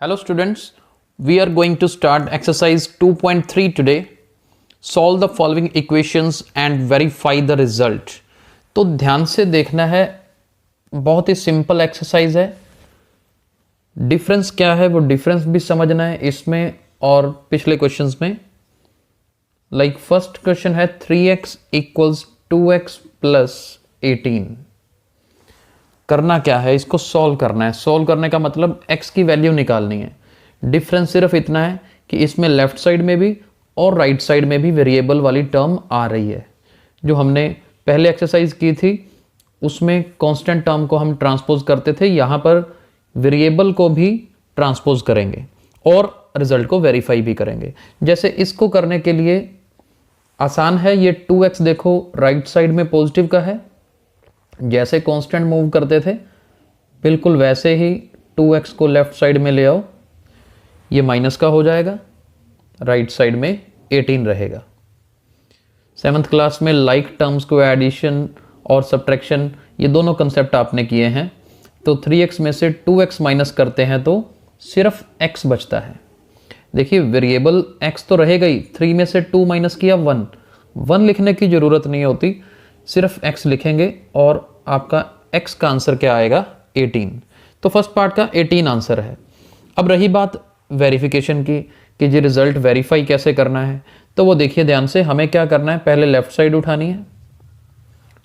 Hello students, we are going to start exercise 2.3 today. Solve the following equations and verify the result. तो ध्यान से देखना है, बहुत ही सिंपल एक्सरसाइज है. डिफरेंस क्या है वो डिफरेंस भी समझना है इसमें और पिछले क्वेश्चंस में. लाइक फर्स्ट क्वेश्चन है 3x इक्वल्स 2x प्लस 18. करना क्या है, इसको सॉल्व करना है. सॉल्व करने का मतलब x की वैल्यू निकालनी है. डिफरेंस सिर्फ इतना है कि इसमें लेफ्ट साइड में भी और राइट साइड में भी वेरिएबल वाली टर्म आ रही है. जो हमने पहले एक्सरसाइज की थी उसमें कांस्टेंट टर्म को हम ट्रांसपोज करते थे, यहाँ पर वेरिएबल को भी ट्रांसपोज करेंगे और रिजल्ट को वेरीफाई भी करेंगे. जैसे इसको करने के लिए आसान है. ये 2x देखो राइट साइड में पॉजिटिव का है, जैसे कांस्टेंट मूव करते थे बिल्कुल वैसे ही 2x को लेफ्ट साइड में ले आओ, ये माइनस का हो जाएगा, राइट साइड में 18 रहेगा. 7th क्लास में लाइक टर्म्स को एडिशन और सब्ट्रैक्शन ये दोनों कंसेप्ट आपने किए हैं. तो 3x में से 2x माइनस करते हैं तो सिर्फ x बचता है. देखिए वेरिएबल x तो रहेगा ही, 3 में से 2 माइनस किया 1 लिखने की ज़रूरत नहीं होती, सिर्फ x लिखेंगे और आपका x का आंसर क्या आएगा 18. तो फर्स्ट पार्ट का 18 आंसर है. अब रही बात वेरिफिकेशन की कि जी रिजल्ट वेरीफाई कैसे करना है, तो वो देखिए ध्यान से. हमें क्या करना है, पहले लेफ्ट साइड उठानी है.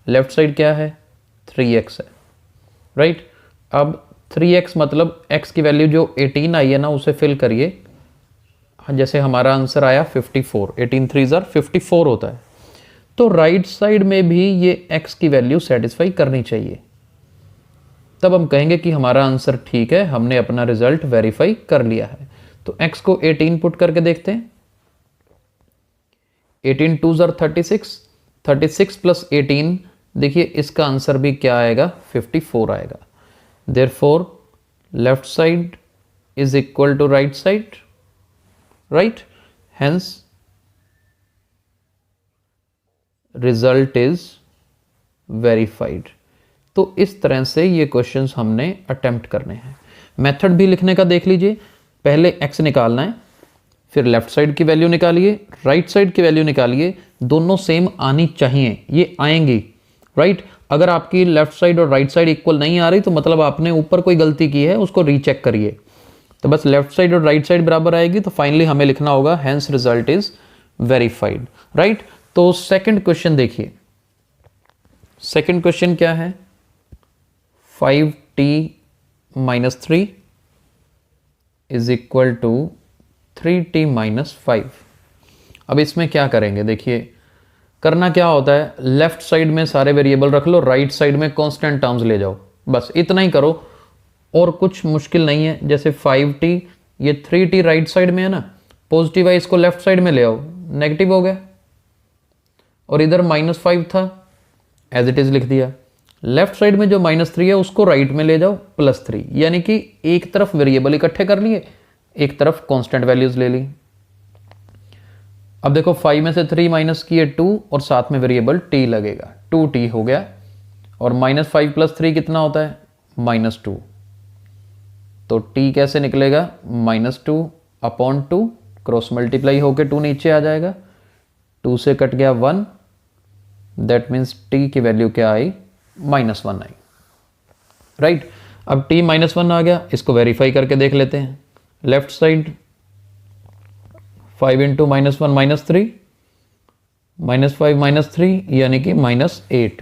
लेफ्ट साइड क्या है 3x है, राइट. अब 3x मतलब x की वैल्यू जो 18 आई है ना उसे फिल करिए. जैसे हमारा आंसर आया 54, 18 3 54 होता है. तो राइट साइड में भी ये x की वैल्यू सेटिस्फाई करनी चाहिए, तब हम कहेंगे कि हमारा आंसर ठीक है, हमने अपना रिजल्ट वेरीफाई कर लिया है. तो x को 18 पुट करके देखते हैं. 18 2 36, 36 प्लस 18, देखिए इसका आंसर भी क्या आएगा 54 आएगा. Therefore left side is equal to right side, right. Hence result is verified. तो इस तरह से ये क्वेश्चंस हमने अटेम्प्ट करने हैं. मेथड भी लिखने का देख लीजिए. पहले x निकालना है, फिर लेफ्ट साइड की वैल्यू निकालिए, राइट साइड की वैल्यू निकालिए. दोनों सेम आनी चाहिए, ये आएंगी, राइट. अगर आपकी लेफ्ट साइड और राइट साइड इक्वल नहीं आ रही तो मतलब आपने ऊपर कोई गलती की है, उसको रीचेक करिए. तो बस लेफ्ट साइड और राइट साइड बराबर आएगी तो फाइनली हमें लिखना होगा hence result is verified, right. तो सेकंड क्वेश्चन देखिए. सेकंड क्वेश्चन क्या है, 5t minus 3 is equal to 3t minus 5. अब इसमें क्या करेंगे, देखिए करना क्या होता है, लेफ्ट साइड में सारे वेरिएबल रख लो, राइट साइड में कांस्टेंट टर्म्स ले जाओ, बस इतना ही करो और कुछ मुश्किल नहीं है. जैसे 5t, ये 3t राइट साइड में है ना, पॉजिटिव है, इसको लेफ्ट साइड में ले आओ, नेगेटिव हो गया. और इधर -5 था, एज इट इज लिख दिया. लेफ्ट साइड में जो -3 है उसको राइट में ले जाओ +3, यानी कि एक तरफ वेरिएबल इकट्ठे कर लिए, एक तरफ कांस्टेंट वैल्यूज ले ली. अब देखो 5 में से 3 माइनस किए 2 और साथ में वेरिएबल t लगेगा, 2t हो गया. और -5 + 3 कितना होता है -2. तो t कैसे निकलेगा -2 अपॉन 2, क्रॉस मल्टीप्लाई होकर 2 नीचे आ जाएगा, 2 से कट गया 1, दैट मीन्स t की वैल्यू क्या आई -1 आई, राइट. अब t -1 आ गया, इसको वेरीफाई करके देख लेते हैं. लेफ्ट साइड 5 इंटू -1 -3, -5 -3 यानी कि -8.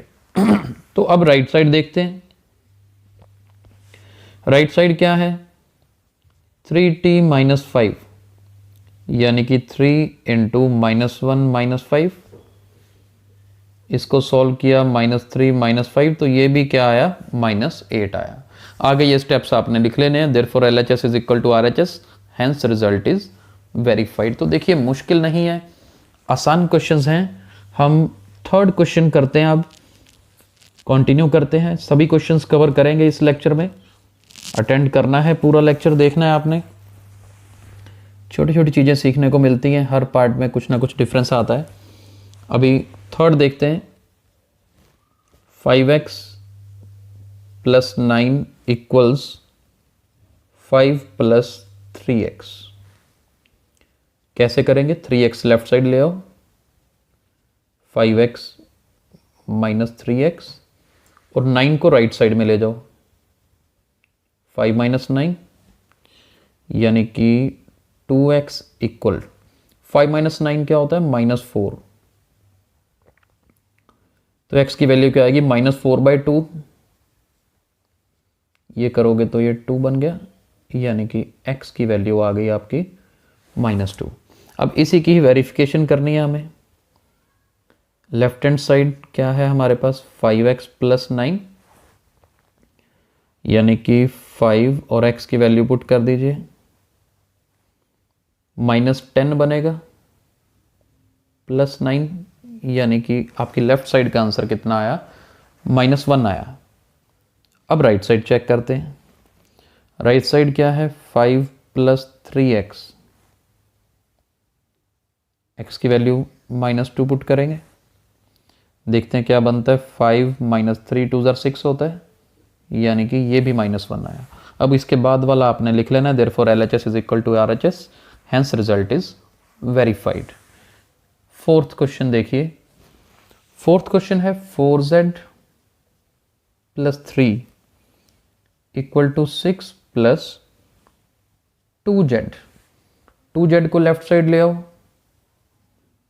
तो अब राइट साइड देखते हैं. राइट साइड क्या है 3t माइनस 5 यानी कि 3 इंटू -1 -5. इसको सॉल्व किया -3 -5, तो ये भी क्या आया -8 आया. आगे ये स्टेप्स आपने लिख लेने हैं. Therefore LHS is equal to RHS, hence result is verified. तो देखिए मुश्किल नहीं है, आसान क्वेश्चंस हैं. हम थर्ड क्वेश्चन करते हैं, अब कंटिन्यू करते हैं. सभी क्वेश्चंस कवर करेंगे इस लेक्चर में. अटेंड करना है, पूरा लेक्चर देखना है आपने. छोटी छोटी चीज़ें सीखने को मिलती हैं, हर पार्ट में कुछ ना कुछ डिफरेंस आता है. अभी थर्ड देखते हैं. 5x + 9 equals 5 + 3x। कैसे करेंगे? 3x लेफ्ट साइड ले आओ, 5x माइनस 3x और 9 को राइट साइड में ले जाओ, 5 माइनस 9 यानी कि 2x इक्वल 5 माइनस 9 क्या होता है? -4। तो x की वैल्यू क्या आएगी? -4/2। ये करोगे तो ये 2 बन गया, यानी कि x की वैल्यू आ गई आपकी -2। अब इसी की ही वेरिफिकेशन करनी है हमें। लेफ्ट हैंड साइड क्या है हमारे पास? 5x प्लस 9 यानी कि 5 और x की वैल्यू पुट कर दीजिए, -10 बनेगा प्लस 9 यानी कि आपकी लेफ्ट साइड का आंसर कितना आया? -1 आया। अब राइट साइड चेक करते हैं। राइट साइड क्या है? 5 प्लस 3x, x की वैल्यू -2 पुट करेंगे, देखते हैं क्या बनता है। 5 माइनस 3 2 ज़र 6 होता है, यानी कि ये भी -1 आया। अब इसके बाद वाला आपने लिख लेना, therefore LHS is equal to RHS, hence result is verified. Fourth question देखिए। फोर्थ क्वेश्चन है 4z plus 3 equal to 6 plus 2z। 2z को लेफ्ट साइड ले आओ,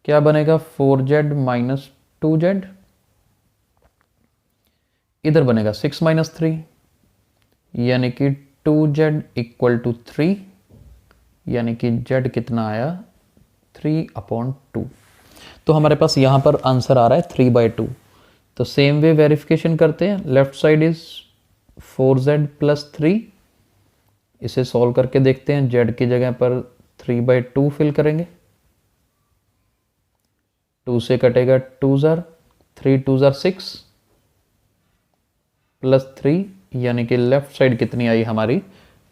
क्या बनेगा? 4z माइनस 2z, इधर बनेगा 6 माइनस 3 यानी कि 2z इक्वल टू 3, यानी कि z कितना आया? 3/2। तो हमारे पास यहां पर आंसर आ रहा है 3/2। तो सेम वे वेरिफिकेशन करते हैं। Left side is 4z plus 3, इसे सॉल्व करके देखते हैं। z की जगह पर 3/2 फिल करेंगे, 2 से कटेगा 2 ज़र 3 2 ज़र 6 प्लस 3, यानी कि लेफ्ट साइड कितनी आई हमारी?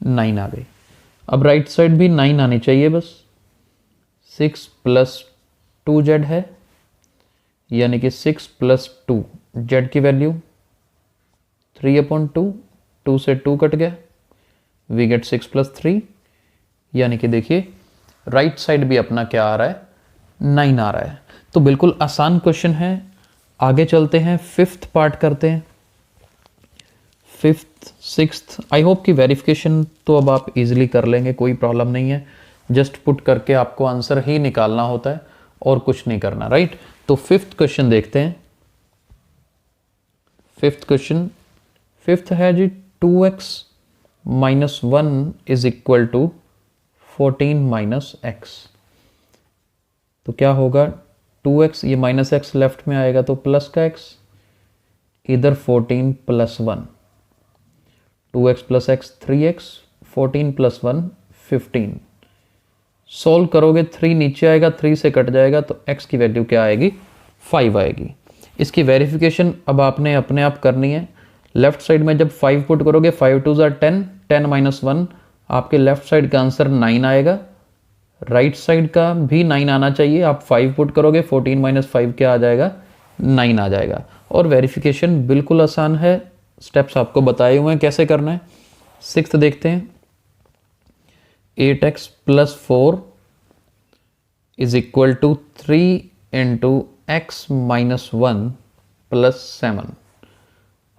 9 आ गई। अब राइट साइड भी 9 आनी चाहिए बस। 6 प्लस 2z है, यानी कि 6 प्लस 2, z की वैल्यू 3/2, 2 से 2 कट गया, वी गेट 6 प्लस 3, यानी कि देखिए राइट साइड भी अपना क्या आ रहा है? 9 आ रहा है। तो बिल्कुल आसान क्वेश्चन है। आगे चलते हैं, फिफ्थ पार्ट करते हैं। फिफ्थ सिक्स्थ, आई होप कि वेरिफिकेशन तो अब आप इजीली कर लेंगे, कोई प्रॉब्लम नहीं है। जस्ट पुट करके आपको आंसर ही निकालना होता है और कुछ नहीं करना, राइट। तो फिफ्थ क्वेश्चन देखते हैं। फिफ्थ क्वेश्चन, फिफ्थ है जी 2x minus 1 is equal to 14 minus x. तो क्या होगा? 2x, ये माइनस एक्स लेफ्ट में आएगा तो प्लस का x, इधर 14 plus 1, 2x plus x 3x, 14 plus 1 15। Solve करोगे 3 नीचे आएगा, 3 से कट जाएगा तो x की वैल्यू क्या आएगी? 5 आएगी। इसकी वेरिफिकेशन अब आपने अपने आप करनी है। लेफ्ट साइड में जब 5 पुट करोगे, 5 2 ज़र 10, 10 माइनस 1, आपके लेफ्ट साइड का आंसर 9 आएगा। राइट साइड का भी 9 आना चाहिए। आप 5 पुट करोगे, 14 माइनस 5 क्या आ जाएगा? 9 आ जाएगा। और वेरिफिकेशन बिल्कुल आसान है, स्टेप्स आपको बताए हुए हैं कैसे करना है। सिक्स्थ देखते हैं। 8x plus 4 is equal to 3 into x minus 1 plus 7।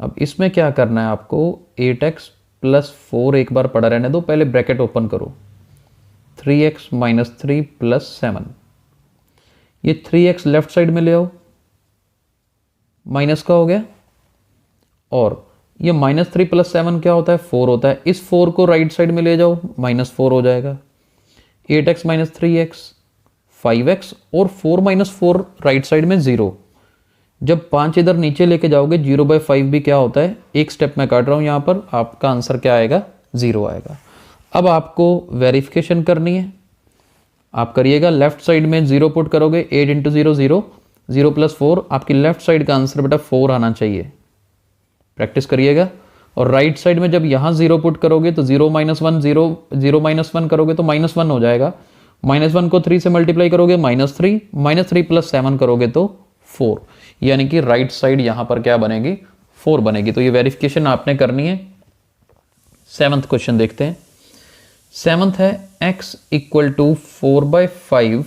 अब इसमें क्या करना है आपको? 8x प्लस 4 एक बार पड़ा रहने दो, पहले ब्रैकेट ओपन करो, 3x माइनस 3 प्लस 7। ये 3x लेफ्ट साइड में ले आओ, माइनस का हो गया, और ये माइनस 3 प्लस 7 क्या होता है? 4 होता है। इस 4 को राइट साइड में ले जाओ, माइनस 4 हो जाएगा। 8x माइनस 3x 5x, और 4 माइनस 4 राइट साइड में 0। जब 5 इधर नीचे लेके जाओगे, 0/5 भी क्या होता है? एक स्टेप में काट रहा हूं यहां पर, आपका आंसर क्या आएगा? 0 आएगा। अब आपको वेरिफिकेशन करनी है, आप करिएगा। लेफ्ट साइड में 0 पुट करोगे, 8 इंटू 0 0, 0 प्लस 4, आपकी लेफ्ट साइड का आंसर बेटा 4 आना चाहिए। प्रैक्टिस करिएगा। और राइट साइड में जब यहाँ 0 पुट करोगे तो 0 माइनस 1, 0 0 माइनस 1 करोगे तो -1 हो जाएगा। -1 को 3 से मल्टीप्लाई करोगे, -3, -3 प्लस 7 करोगे तो 4, यानी कि राइट साइड यहाँ पर क्या बनेगी? 4 बनेगी। तो ये वेरिफिकेशन आपने करनी है। 7th क्वेश्चन देखते हैं। सेवंथ है x equal to 4/5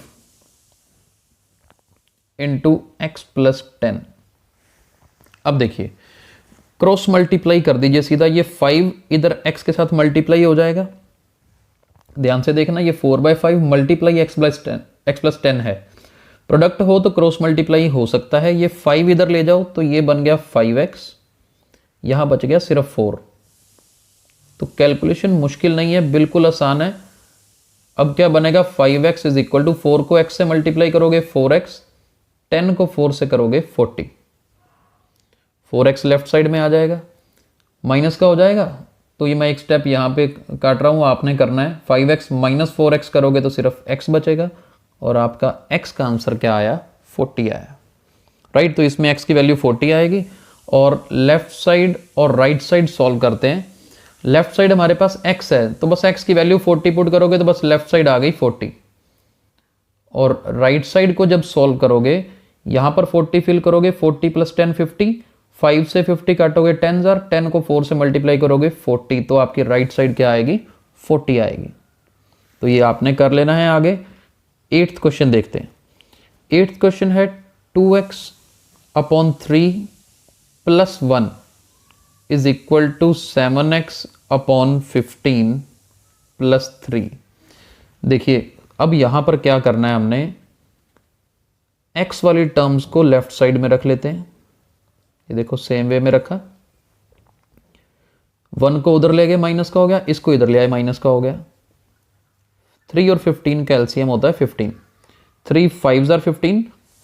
into x plus 10। अब देखिए क्रॉस मल्टीप्लाई कर दीजिए सीधा, ये 5 इधर x के साथ मल्टीप्लाई हो जाएगा। ध्यान से देखना, ये 4/5 मल्टीप्लाई एक्स प्लस 10 है। प्रोडक्ट हो तो क्रॉस मल्टीप्लाई हो सकता है। ये 5 इधर ले जाओ तो ये बन गया 5x, यहां बच गया सिर्फ 4। तो कैलकुलेशन मुश्किल नहीं है, बिल्कुल आसान है। अब क्या बनेगा, 5x इज इक्वल टू 4 को x से मल्टीप्लाई करोगे 4x, 10 को 4 से करोगे 40। 4x लेफ्ट साइड में आ जाएगा, माइनस का हो जाएगा। तो ये मैं एक स्टेप यहाँ पे काट रहा हूँ, आपने करना है। 5x माइनस 4x करोगे तो सिर्फ x बचेगा और आपका x का आंसर क्या आया, 40 आया। राइट, तो इसमें x की वैल्यू 40 आएगी। और लेफ्ट साइड और राइट साइड सॉल्व करते हैं। लेफ्ट साइड हमारे पास x है तो बस x की वैल्यू 40 पुट करोगे तो बस लेफ्ट साइड आ गई 40। और राइट साइड को जब सॉल्व करोगे यहां पर 40 फिल करोगे, 40 प्लस 10 50, 5 से 50 काटोगे 10 10 को 4 से मल्टीप्लाई करोगे 40, तो आपकी राइट साइड क्या आएगी, 40 आएगी। तो ये आपने कर लेना है। आगे 8th क्वेश्चन देखते हैं। 8th क्वेश्चन है 2x upon 3 plus 1 is equal to 7x upon 15 plus 3। देखिए अब यहां पर क्या करना है, हमने x वाली टर्म्स को लेफ्ट साइड में रख लेते हैं। ये देखो सेम वे में रखा, 1 को उधर ले गए माइनस का हो गया, इसको इधर ले आए माइनस का हो गया। 3 और 15 का एलसीएम होता है 15। 3 5 15,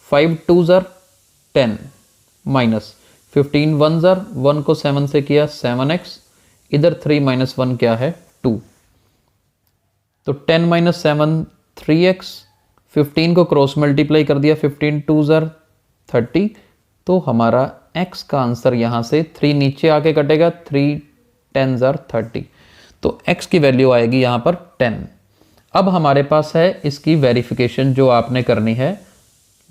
5 2 10 माइनस 15 1 1 को 7 से किया 7x, इधर 3 माइनस 1 क्या है 2। तो 10 माइनस 7 3x, 15 को क्रॉस मल्टीप्लाई कर दिया, 15 2 30। तो हमारा x का आंसर यहां से 3 नीचे आके कटेगा, 3 10 30। तो x की वैल्यू आएगी यहां पर 10। अब हमारे पास है इसकी वेरिफिकेशन जो आपने करनी है।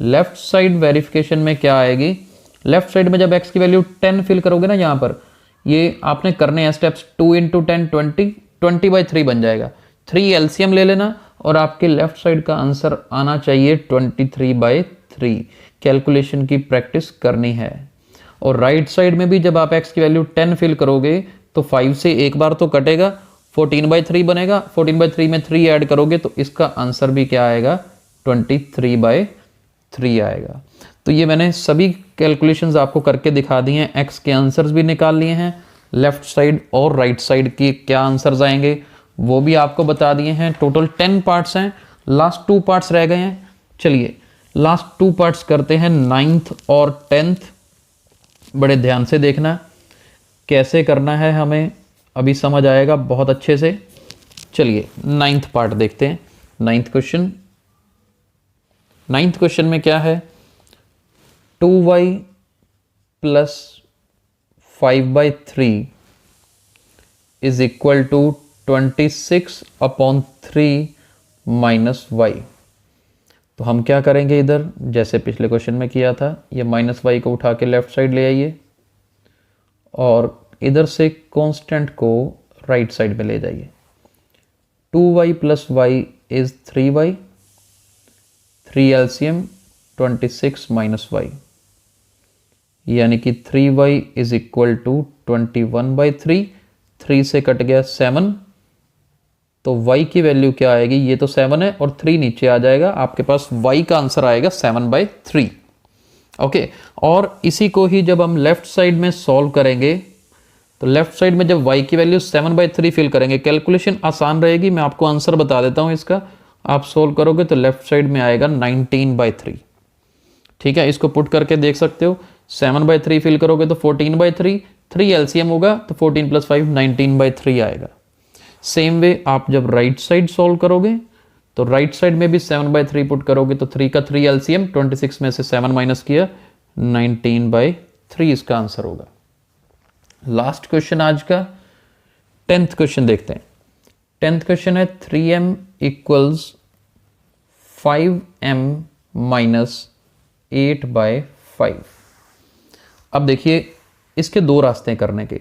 लेफ्ट साइड वेरिफिकेशन में क्या आएगी, लेफ्ट साइड में जब x की वैल्यू 10 फिल करोगे ना, यहां पर ये आपने करने हैं स्टेप्स 2 इंटू 10 20, 20/3 बन जाएगा। 3 एलसीएम ले लेना और आपके लेफ्ट साइड का आंसर आना चाहिए 23/3। कैलकुलेशन की प्रैक्टिस करनी है। और राइट साइड में भी जब आप x की वैल्यू 10 फिल करोगे तो 5 से एक बार तो कटेगा, 14/3 बनेगा। 14/3 में 3 ऐड करोगे तो इसका आंसर भी क्या आएगा, 23/3 आएगा। तो ये मैंने सभी कैलकुलेशंस आपको करके दिखा दी हैं, x के आंसर्स भी निकाल लिए हैं, लेफ्ट साइड और राइट साइड की क्या आंसर्स आएंगे वो भी आपको बता दिए हैं। टोटल 10 पार्ट्स हैं, लास्ट 2 पार्ट्स रह गए हैं। चलिए लास्ट 2 पार्ट्स करते हैं, 9th और 10th। बड़े ध्यान से देखना, कैसे करना है हमें अभी समझ आएगा बहुत अच्छे से। चलिए 9th पार्ट देखते हैं। 9th क्वेश्चन में क्या है, 2y plus 5/3 is equal to 26/3 minus y। तो हम क्या करेंगे, इधर जैसे पिछले क्वेश्चन में किया था, ये माइनस y को उठा के लेफ्ट साइड ले आइए और इधर से कांस्टेंट को राइट साइड में ले जाइए। 2y plus y is 3y, 3 LCM 26 minus y, यानी कि 3y इज इक्वल टू 21/3। 3 से कट गया 7, तो y की वैल्यू क्या आएगी, ये तो 7 है और 3 नीचे आ जाएगा, आपके पास y का आंसर आएगा 7/3। ओके, और इसी को ही जब हम लेफ्ट साइड में सॉल्व करेंगे तो लेफ्ट साइड में जब y की वैल्यू 7/3 फिल करेंगे, कैलकुलेशन आसान रहेगी। मैं आपको आंसर बता देता हूं इसका, आप सोल्व करोगे तो लेफ्ट साइड में आएगा 19/3। ठीक है, इसको पुट करके देख सकते हो। 7/3 फिल करोगे तो 14/3, 3 एलसीएम होगा तो 14 प्लस 5 19/3 आएगा। सेम वे आप जब राइट साइड सॉल्व करोगे तो राइट साइड में भी 7/3 पुट करोगे तो 3 का 3 एलसीएम, 26 में से 7 माइनस किया, 19/3 इसका आंसर होगा। लास्ट क्वेश्चन आज का 10th क्वेश्चन देखते हैं। 10th क्वेश्चन है 3m इक्वल्स 5m माइनस 8/5। अब देखिए इसके 2 रास्ते करने के।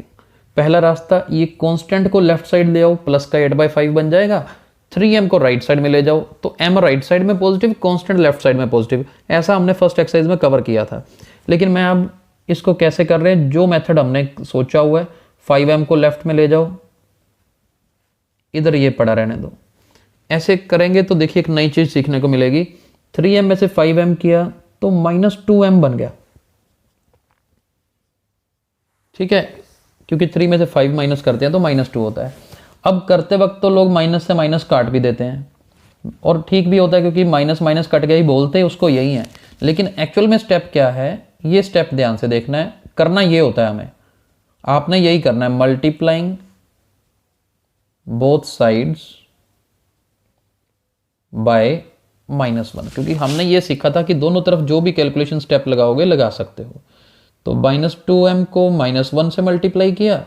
पहला रास्ता, ये कांस्टेंट को लेफ्ट साइड ले आओ, प्लस का 8/5 बन जाएगा, 3m को राइट साइड में ले जाओ तो m राइट साइड में पॉजिटिव, कांस्टेंट लेफ्ट साइड में पॉजिटिव। ऐसा हमने फर्स्ट एक्सरसाइज में कवर किया था। लेकिन मैं अब इसको कैसे कर रहे हैं, जो मेथड हमने सोचा हुआ है, 5m को लेफ्ट में ले जाओ, इधर ये पड़ा रहने दो। ऐसे करेंगे तो देखिए एक नई चीज सीखने को मिलेगी। 3m में से 5m किया तो -2m बन गया, ठीक है, क्योंकि 3 में से 5 माइनस करते हैं तो -2 होता है। अब करते वक्त तो लोग माइनस से माइनस काट भी देते हैं, और ठीक भी होता है, क्योंकि माइनस माइनस कट गया ही बोलते हैं उसको, यही है। लेकिन एक्चुअल में स्टेप क्या है, ये स्टेप ध्यान से देखना है। करना ये होता है हमें, आपने यही करना है, मल्टीप्लाइंग बोथ साइड्स बाय -1, क्योंकि हमने ये सीखा था कि दोनों तरफ जो भी कैलकुलेशन स्टेप लगाओगे लगा सकते हो। तो -2m को -1 से मल्टीप्लाई किया,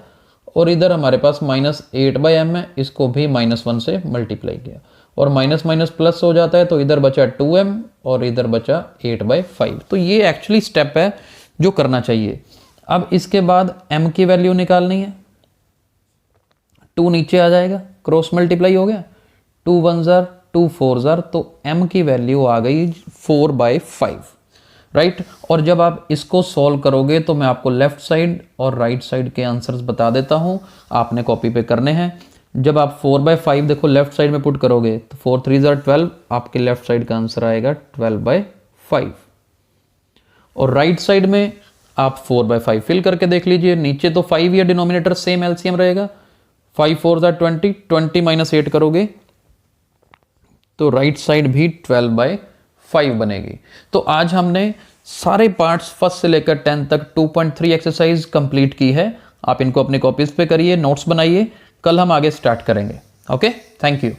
और इधर हमारे पास -8/m है, इसको भी -1 से मल्टीप्लाई किया, और माइनस माइनस प्लस हो जाता है, तो इधर बचा 2m और इधर बचा 8/5। तो ये एक्चुअली स्टेप है जो करना चाहिए। अब इसके बाद m की वैल्यू निकालनी है, 2 नीचे आ जाएगा, क्रॉस मल्टीप्लाई हो गया, 2 1 जार 2 4 जार, तो m की वैल्यू आ गई 4/5, राइट। और जब आप इसको सॉल्व करोगे तो मैं आपको लेफ्ट साइड और राइट साइड के आंसर्स बता देता हूं, आपने कॉपी पे करने हैं। जब आप 4/5 देखो लेफ्ट साइड में पुट करोगे तो 4 3 जार 12, आपके लेफ्ट साइड का आंसर आएगा 12/5। और राइट साइड में आप 4/5 फिल करके देख लीजिए, नीचे तो 5 या डिनोमिनेटर सेम एलसीएम रहेगा, 5 4 जार 20, 20 - 8 करोगे तो राइट साइड भी 12/5 बनेगी। तो आज हमने सारे पार्ट्स फर्स्ट से लेकर 10 तक 2.3 एक्सरसाइज कंप्लीट की है। आप इनको अपने कॉपीज पे करिए, नोट्स बनाइए, कल हम आगे स्टार्ट करेंगे। Okay, thank you.